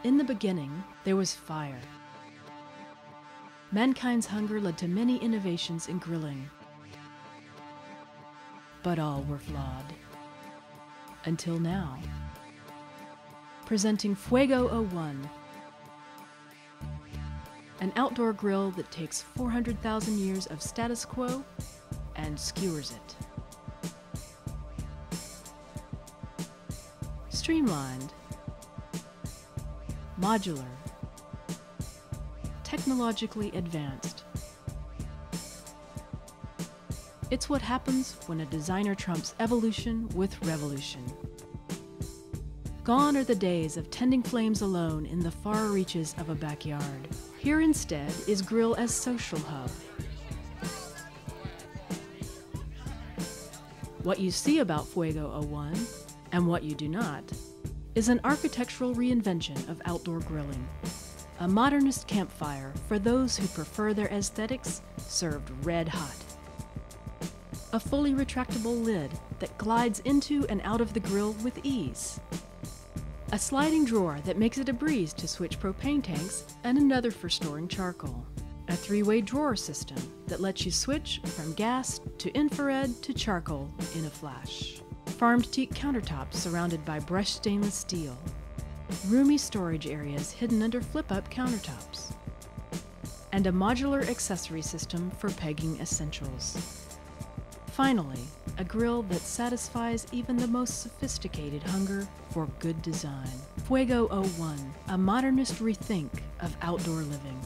In the beginning, there was fire. Mankind's hunger led to many innovations in grilling, but all were flawed. Until now. Presenting Fuego 01, an outdoor grill that takes 400,000 years of status quo and skewers it. Streamlined, modular, technologically advanced. It's what happens when a designer trumps evolution with revolution. Gone are the days of tending flames alone in the far reaches of a backyard. Here instead is grill as social hub. What you see about Fuego 01, and what you do not, is an architectural reinvention of outdoor grilling. A modernist campfire for those who prefer their aesthetics served red hot. A fully retractable lid that glides into and out of the grill with ease. A sliding drawer that makes it a breeze to switch propane tanks and another for storing charcoal. A three-way drawer system that lets you switch from gas to infrared to charcoal in a flash. Farmed teak countertops surrounded by brushed stainless steel. Roomy storage areas hidden under flip-up countertops. And a modular accessory system for pegging essentials. Finally, a grill that satisfies even the most sophisticated hunger for good design. Fuego 01, a modernist rethink of outdoor living.